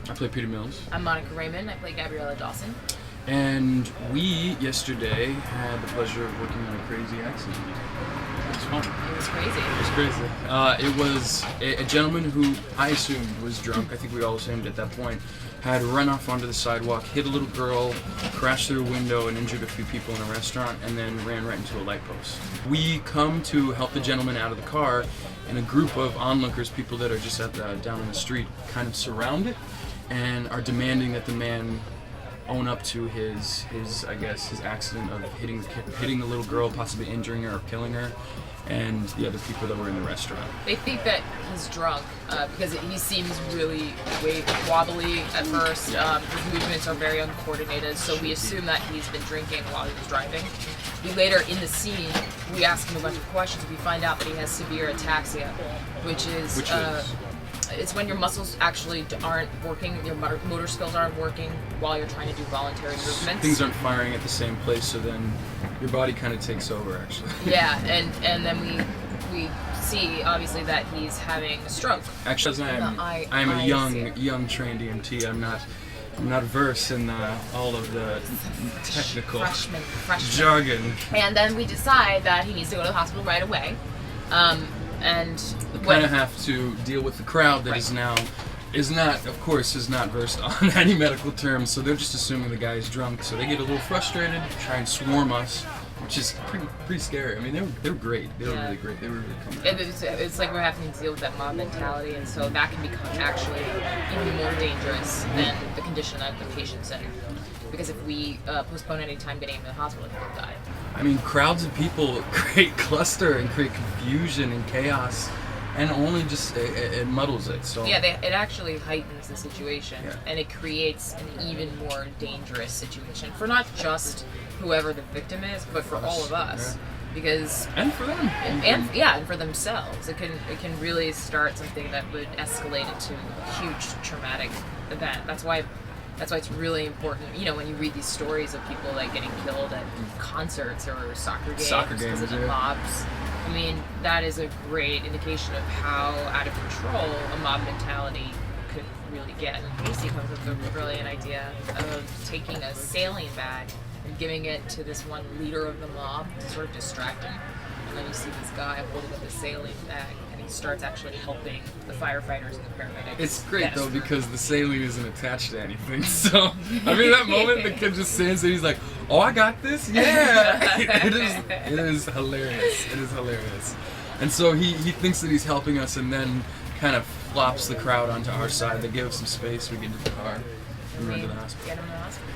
I play Peter Mills. I'm Monica Raymund. I play Gabriella Dawson. And we, yesterday, had the pleasure of working on a crazy accident. It was fun. It was crazy. It was crazy. It was a gentleman who I assumed was drunk. I think we all assumed at that point. Had run off onto the sidewalk, hit a little girl, crashed through a window and injured a few people in a restaurant, and then ran right into a light post. We come to help the gentleman out of the car, and a group of onlookers, people that are just down on the street, kind of surround it and are demanding that the man own up to his accident of hitting the little girl, possibly injuring her or killing her, and the other people that were in the restaurant. They think that he's drunk because he seems really wobbly at first. His movements are very uncoordinated, so we assume that he's been drinking while he was driving. We later, in the scene, we ask him a bunch of questions. We find out that he has severe ataxia, which is it's when your muscles actually aren't working, your motor skills aren't working while you're trying to do voluntary movements. Things aren't firing at the same place, so then your body kind of takes over, actually. Yeah, and then we see, obviously, that he's having a stroke. Actually, I'm a young trained EMT. I'm not versed in all of the technical freshman. jargon. And then we decide that he needs to go to the hospital right away. And we kind of have to deal with the crowd that is not versed on any medical terms, so they're just assuming the guy is drunk. So they get a little frustrated, try and swarm us, which is pretty scary. I mean, they were great. They were really great. They were really comfortable. It's like we're having to deal with that mob mentality, and so that can become actually even more dangerous than the condition that the patient's in. Because if we postpone any time getting him to the hospital, he will die. I mean, crowds of people create cluster and create confusion and chaos, and only just it muddles it. So yeah, it actually heightens the situation, yeah. And it creates an even more dangerous situation for not just whoever the victim is, but for all of us. Yeah. Because and for them, and for themselves, it can really start something that would escalate into a huge traumatic event. That's why it's really important, when you read these stories of people like getting killed at concerts or soccer games because of the mobs. I mean, that is a great indication of how out of control a mob mentality could really get. Casey comes up with a brilliant idea of taking a saline bag and giving it to this one leader of the mob to sort of distract him. And then you see this guy holding up the saline bag, and he starts actually helping the firefighters and the paramedics. It's great though because the saline isn't attached to anything. So I mean, that moment the kid just stands there, he's like, "Oh, I got this, yeah!" It is hilarious. It is hilarious. And so he thinks that he's helping us, and then kind of flops the crowd onto our side. They give us some space. We get into the car and run to the hospital. Get him to the hospital.